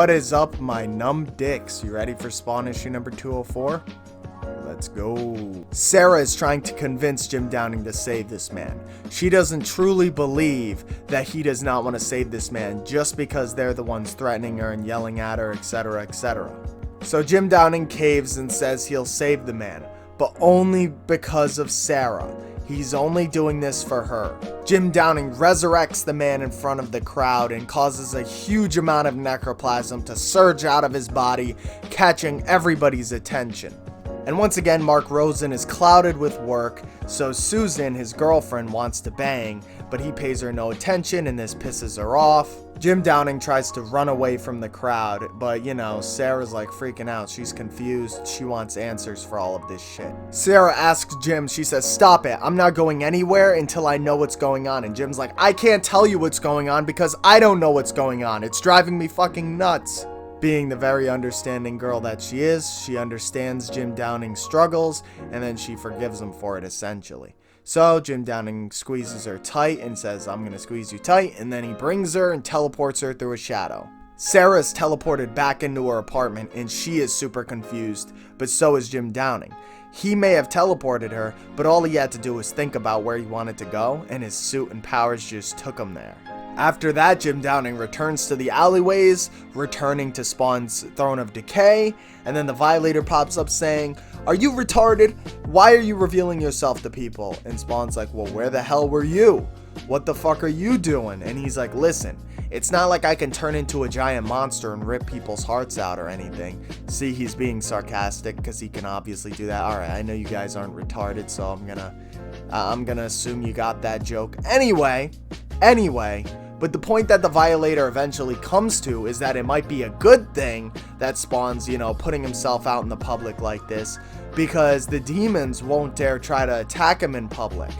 What is up, my numb dicks? You ready for spawn issue number 204? Let's go. Sarah is trying to convince Jim Downing to save this man. She doesn't truly believe that he does not want to save this man just because they're the ones threatening her and yelling at her, etc., etc. So Jim Downing caves and says he'll save the man, but only because of Sarah. He's only doing this for her. Jim Downing resurrects the man in front of the crowd and causes a huge amount of necroplasm to surge out of his body, catching everybody's attention. And once again, Mark Rosen is clouded with work, so Susan, his girlfriend, wants to bang, but he pays her no attention and this pisses her off. Jim Downing tries to run away from the crowd, but you know, Sarah's like freaking out. She's confused. She wants answers for all of this shit. Sarah asks Jim, she says, "Stop it. I'm not going anywhere until I know what's going on." And Jim's like, "I can't tell you what's going on because I don't know what's going on. It's driving me fucking nuts." Being the very understanding girl that she is, she understands Jim Downing's struggles, and then she forgives him for it essentially. So Jim Downing squeezes her tight and says, "I'm gonna squeeze you tight," and then he brings her and teleports her through a shadow. Sarah is teleported back into her apartment and she is super confused, but so is Jim Downing. He may have teleported her, but all he had to do was think about where he wanted to go, and his suit and powers just took him there. After that, Jim Downing returns to the alleyways, returning to Spawn's Throne of Decay, and then the Violator pops up saying, "Are you retarded? Why are you revealing yourself to people?" And Spawn's like, "Well, where the hell were you? What the fuck are you doing?" And he's like, "Listen, it's not like I can turn into a giant monster and rip people's hearts out or anything." See, he's being sarcastic because he can obviously do that. Alright, I know you guys aren't retarded, so I'm gonna assume you got that joke. Anyway, but the point that the Violator eventually comes to is that it might be a good thing that Spawn's, putting himself out in the public like this, because the demons won't dare try to attack him in public,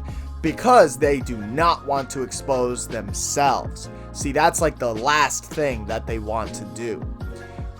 because they do not want to expose themselves. See, that's like the last thing that they want to do.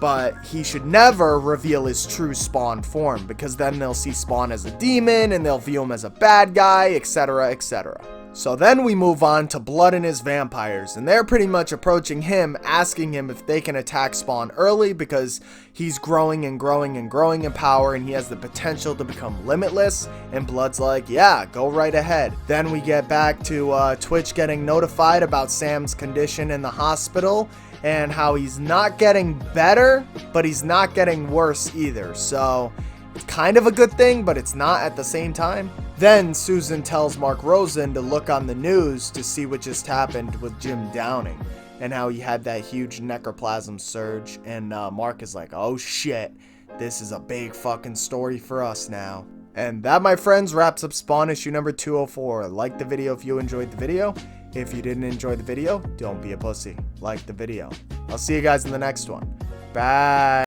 But he should never reveal his true Spawn form, because then they'll see Spawn as a demon and they'll view him as a bad guy, etc., etc. So then we move on to Blood and his vampires, and they're pretty much approaching him, asking him if they can attack Spawn early because he's growing and growing and growing in power and he has the potential to become limitless. And Blood's like, "Yeah, go right ahead." Then we get back to Twitch getting notified about Sam's condition in the hospital and how he's not getting better, but he's not getting worse either. So it's kind of a good thing, but it's not at the same time. Then Susan tells Mark Rosen to look on the news to see what just happened with Jim Downing and how he had that huge necroplasm surge. And Mark is like, "Oh shit, this is a big fucking story for us now." And that, my friends, wraps up Spawn issue number 204. Like the video if you enjoyed the video. If you didn't enjoy the video, don't be a pussy. Like the video. I'll see you guys in the next one. Bye.